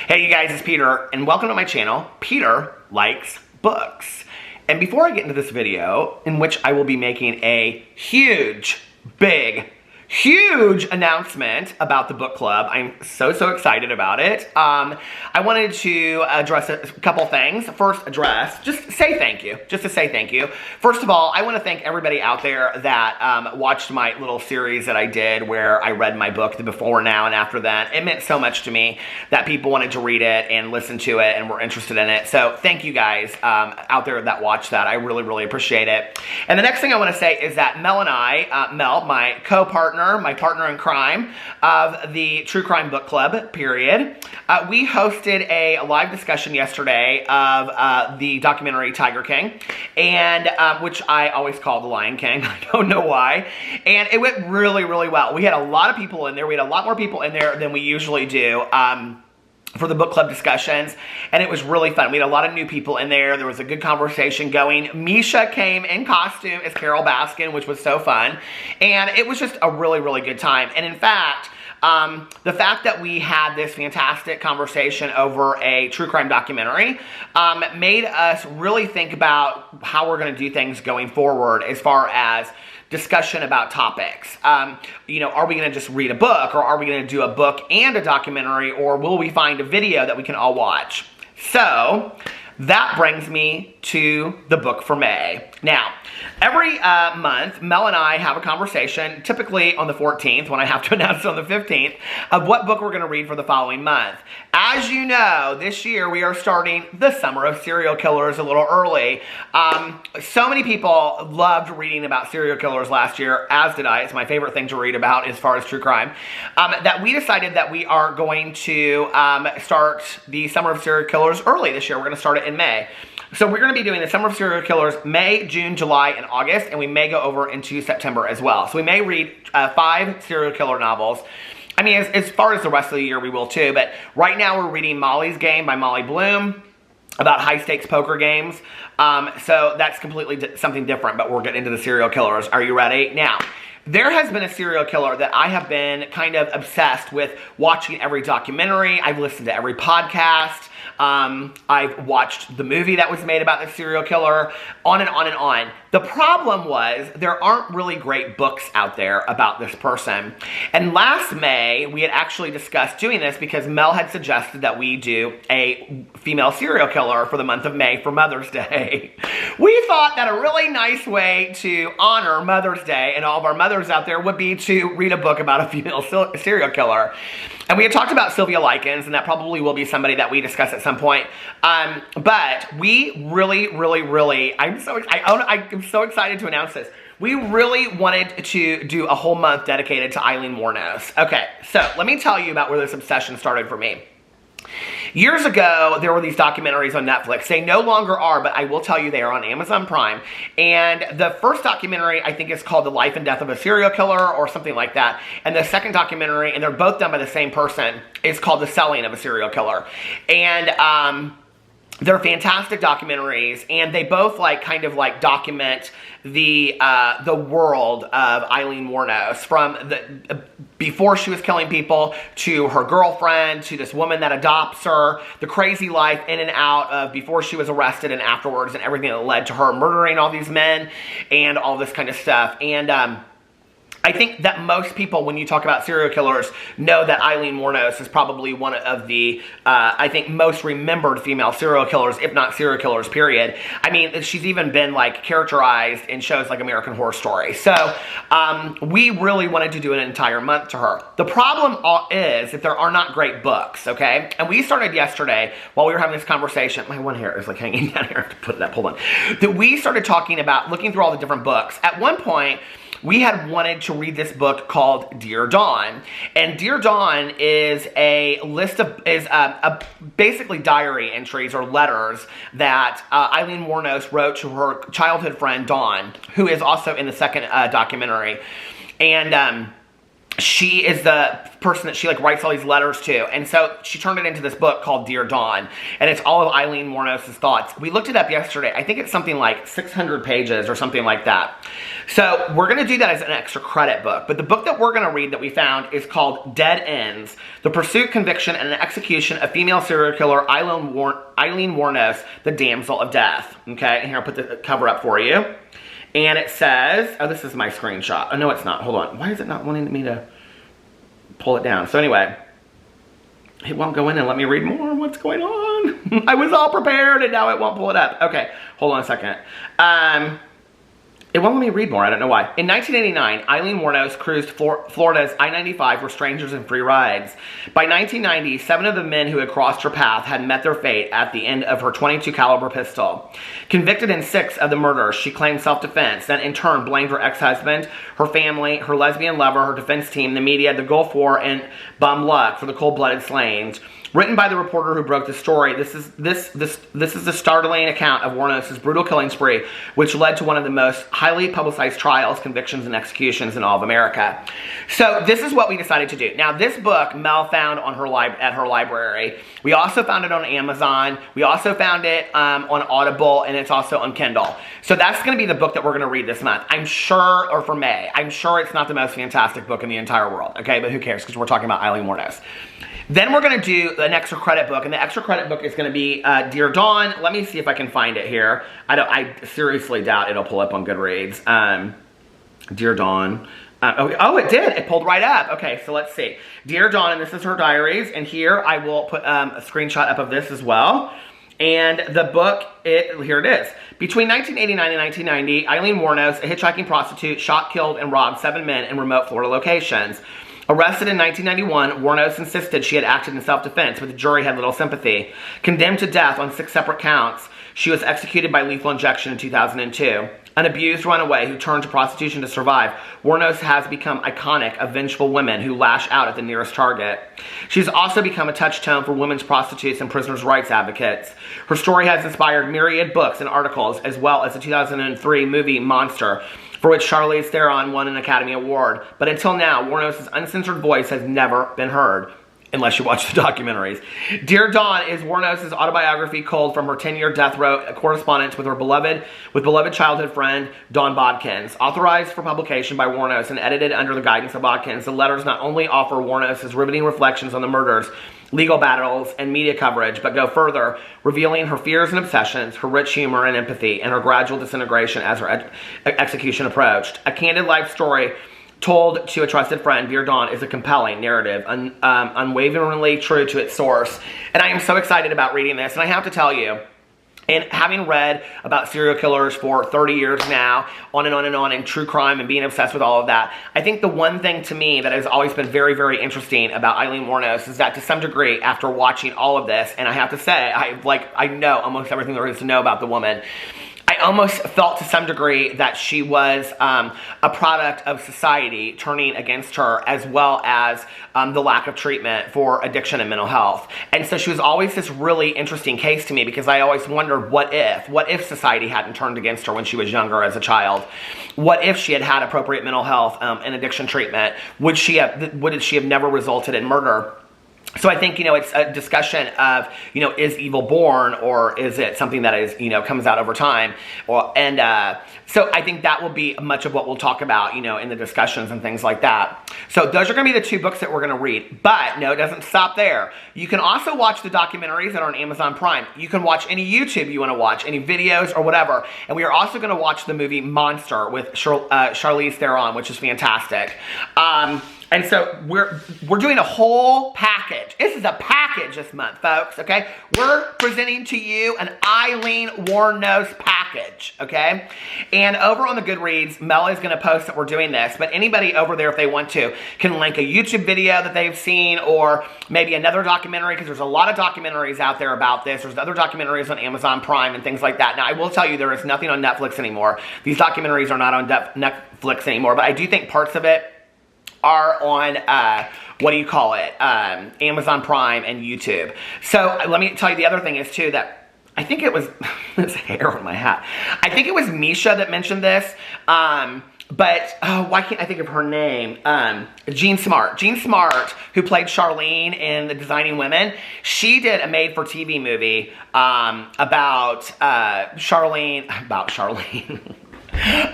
Hey you guys, it's Peter, and welcome to my channel, Peter Likes Books. And before I get into this video, in which I will be making a huge announcement about the book club. I'm so excited about it. I wanted to address a couple things. First, just to say thank you. First of all, I want to thank everybody out there that watched my little series that I did where I read my book, The Before, Now, and After That. It meant so much to me that people wanted to read it and listen to it and were interested in it. So thank you guys out there that watched that. I really appreciate it. And the next thing I want to say is that Mel and I, Mel, my co-partner, my partner in crime of the True Crime Book Club, period. We hosted a live discussion yesterday of the documentary Tiger King, and which I always call The Lion King. I don't know why. And it went really well. We had a lot of people in there. We had a lot more people in there than we usually do. For the book club discussions, and it was really fun. We had a lot of new people in there. There was a good conversation going. Misha came in costume as Carol Baskin, which was so fun, and it was just a really good time. And in fact, the fact that we had this fantastic conversation over a true crime documentary made us really think about how we're going to do things going forward as far as discussion about topics. You know, are we going to just read a book, or are we going to do a book and a documentary, or will we find a video that we can all watch? So that brings me to the book for May. Now, every month, Mel and I have a conversation, typically on the 14th, when I have to announce it on the 15th, of what book we're going to read for the following month. As you know, this year we are starting the Summer of Serial Killers a little early. So many people loved reading about serial killers last year, as did I. It's my favorite thing to read about as far as true crime. That we decided that we are going to start the Summer of Serial Killers early this year. We're going to start it in May. So we're going to be doing the Summer of Serial Killers May, June, July, and August, and we may go over into September as well. So we may read 5 serial killer novels. I mean, as far as the rest of the year, we will too, but right now we're reading Molly's Game by Molly Bloom, about high-stakes poker games. So that's completely something different, but we'll get into the serial killers. Are you ready? Now, there has been a serial killer that I have been kind of obsessed with watching every documentary. I've listened to every podcast. I've watched the movie that was made about the serial killer, on and on and on. The problem was there aren't really great books out there about this person. And last May, we had actually discussed doing this because Mel had suggested that we do a female serial killer for the month of May for Mother's Day. We thought that a really nice way to honor Mother's Day and all of our mothers out there would be to read a book about a female serial killer. And we had talked about Sylvia Likens, and that probably will be somebody that we discuss at some point. But we really, I'm so excited to announce this. We really wanted to do a whole month dedicated to Aileen Wuornos. Okay, so let me tell you about where this obsession started for me. Years ago, there were these documentaries on Netflix. They no longer are, but I will tell you they are on Amazon Prime. And the first documentary, I think, is called The Life and Death of a Serial Killer or something like that. And the second documentary, and they're both done by the same person, is called The Selling of a Serial Killer. And they're fantastic documentaries, and they both kind of document the world of Aileen Wuornos, from before she was killing people, to her girlfriend, to this woman that adopts her, the crazy life in and out of before she was arrested and afterwards, and everything that led to her murdering all these men and all this kind of stuff. And I think that most people, when you talk about serial killers, know that Aileen Wuornos is probably one of the, I think, most remembered female serial killers, if not serial killers, period. I mean, she's even been, characterized in shows like American Horror Story. So, we really wanted to do an entire month to her. The problem is that there are not great books, okay? And we started yesterday, while we were having this conversation, my one hair is, hanging down here, I have to put that, hold on. That we started talking about, looking through all the different books. At one point, we had wanted to read this book called Dear Dawn. And Dear Dawn is a list of, basically diary entries or letters that Aileen Wuornos wrote to her childhood friend Dawn, who is also in the second documentary. And she is the person that she like writes all these letters to. And so she turned it into this book called Dear Dawn. And it's all of Aileen Wuornos' thoughts. We looked it up yesterday. I think it's something like 600 pages or something like that. So we're going to do that as an extra credit book. But the book that we're going to read that we found is called Dead Ends: The Pursuit, Conviction, and Execution of Female Serial Killer Aileen Wuornos, the Damsel of Death. Okay, and here I'll put the cover up for you. And it says, oh, this is my screenshot. Oh, no, it's not. Hold on. Why is it not wanting me to pull it down? So anyway, it won't go in and let me read more. What's going on? I was all prepared and now it won't pull it up. Okay, hold on a second. It won't let me read more. I don't know why. In 1989, Aileen Wuornos cruised Florida's I-95 for strangers and free rides. By 1990, 7 of the men who had crossed her path had met their fate at the end of her .22 caliber pistol. Convicted in 6 of the murders, she claimed self-defense, then in turn blamed her ex-husband, her family, her lesbian lover, her defense team, the media, the Gulf War, and bum luck for the cold-blooded slayings. Written by the reporter who broke the story, this is the startling account of Wuornos' brutal killing spree, which led to one of the most highly publicized trials, convictions, and executions in all of America. So this is what we decided to do. Now, this book Mel found on at her library. We also found it on Amazon. We also found it on Audible, and it's also on Kindle. So that's going to be the book that we're going to read this month. I'm sure, or for May, I'm sure it's not the most fantastic book in the entire world. Okay, but who cares? Because we're talking about Aileen Wuornos. Then we're going to do an extra credit book, and the extra credit book is going to be Dear Dawn. Let me see if I can find it here. I seriously doubt it'll pull up on Goodreads. Dear Dawn. Oh, it did. It pulled right up. Okay, so let's see. Dear Dawn, and this is her diaries, and here I will put a screenshot up of this as well. And the book, here it is. Between 1989 and 1990, Aileen Wuornos, a hitchhiking prostitute, shot, killed, and robbed 7 men in remote Florida locations. Arrested in 1991, Wuornos insisted she had acted in self-defense, but the jury had little sympathy. Condemned to death on 6 separate counts, she was executed by lethal injection in 2002. An abused runaway who turned to prostitution to survive, Wuornos has become iconic of vengeful women who lash out at the nearest target. She's also become a touchstone for women's prostitutes and prisoners' rights advocates. Her story has inspired myriad books and articles, as well as the 2003 movie Monster, for which Charlize Theron won an Academy Award. But until now, Wuornos' uncensored voice has never been heard, unless you watch the documentaries. Dear Dawn is Wuornos' autobiography culled from her 10-year death row correspondence with her beloved childhood friend, Dawn Bodkins. Authorized for publication by Wuornos and edited under the guidance of Bodkins, the letters not only offer Wuornos' riveting reflections on the murders, legal battles, and media coverage, but go further, revealing her fears and obsessions, her rich humor and empathy, and her gradual disintegration as her execution approached. A candid life story told to a trusted friend, Dear Dawn is a compelling narrative, unwaveringly true to its source. And I am so excited about reading this, and I have to tell you, and having read about serial killers for 30 years now, on and on and on, and true crime and being obsessed with all of that, I think the one thing to me that has always been very, very interesting about Aileen Wuornos is that to some degree, after watching all of this, and I have to say, I know almost everything there is to know about the woman, I almost felt to some degree that she was a product of society turning against her, as well as the lack of treatment for addiction and mental health. And so she was always this really interesting case to me, because I always wondered, what if society hadn't turned against her when she was younger as a child? What if she had had appropriate mental health and addiction treatment? Would she have never resulted in murder? So I think, it's a discussion of, is evil born, or is it something that is, comes out over time? So I think that will be much of what we'll talk about, in the discussions and things like that. So those are going to be the 2 books that we're going to read. But no, it doesn't stop there. You can also watch the documentaries that are on Amazon Prime. You can watch any YouTube you want to watch, any videos or whatever. And we are also going to watch the movie Monster with Charlize Theron, which is fantastic. And so we're doing a whole package. This is a package this month, folks, okay? We're presenting to you an Aileen Wuornos package, okay? And over on the Goodreads, Mel is going to post that we're doing this, but anybody over there, if they want to, can link a YouTube video that they've seen, or maybe another documentary, because there's a lot of documentaries out there about this. There's other documentaries on Amazon Prime and things like that. Now, I will tell you, there is nothing on Netflix anymore. These documentaries are not on Netflix anymore, but I do think parts of it are on, Amazon Prime and YouTube. So let me tell you, the other thing is too, that I think it was, this hair on my hat. I think it was Misha that mentioned this. But, oh, why can't I think of her name? Jean Smart. Jean Smart, who played Charlene in The Designing Women, she did a made-for-TV movie about Charlene,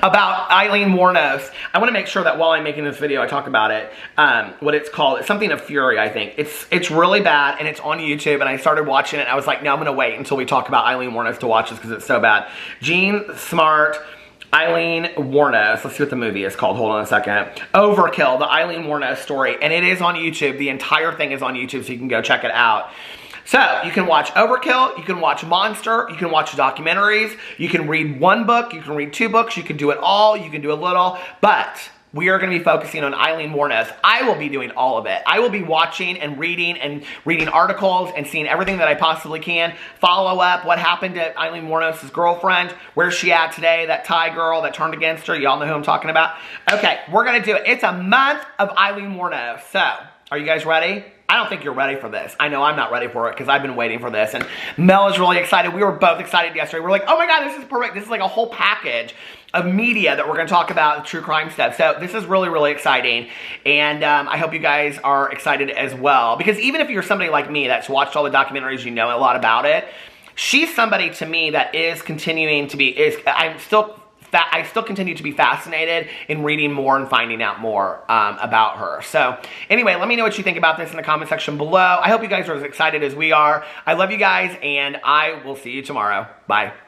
about Aileen Wuornos. I want to make sure that while I'm making this video, I talk about it, what it's called. It's something of Fury, I think. It's really bad, and it's on YouTube, and I started watching it, and I was like, no, I'm going to wait until we talk about Aileen Wuornos to watch this, because it's so bad. Jean Smart, Aileen Wuornos. Let's see what the movie is called. Hold on a second. Overkill, the Aileen Wuornos story. And it is on YouTube. The entire thing is on YouTube, so you can go check it out. So, you can watch Overkill, you can watch Monster, you can watch documentaries, you can read one book, you can read 2 books, you can do it all, you can do a little, but we are going to be focusing on Aileen Wuornos. I will be doing all of it. I will be watching and reading articles and seeing everything that I possibly can. Follow up what happened to Aileen Wuornos' girlfriend. Where's she at today? That Thai girl that turned against her. Y'all know who I'm talking about. Okay, we're going to do it. It's a month of Aileen Wuornos. So, are you guys ready? I don't think you're ready for this. I know I'm not ready for it because I've been waiting for this. And Mel is really excited. We were both excited yesterday. We're like, oh my God, this is perfect. This is like a whole package of media that we're going to talk about, true crime stuff. So this is really, really exciting. And I hope you guys are excited as well. Because even if you're somebody like me that's watched all the documentaries, you know a lot about it. She's somebody to me that is continuing to be, I still continue to be fascinated in reading more and finding out more about her. So anyway, let me know what you think about this in the comment section below. I hope you guys are as excited as we are. I love you guys, and I will see you tomorrow. Bye.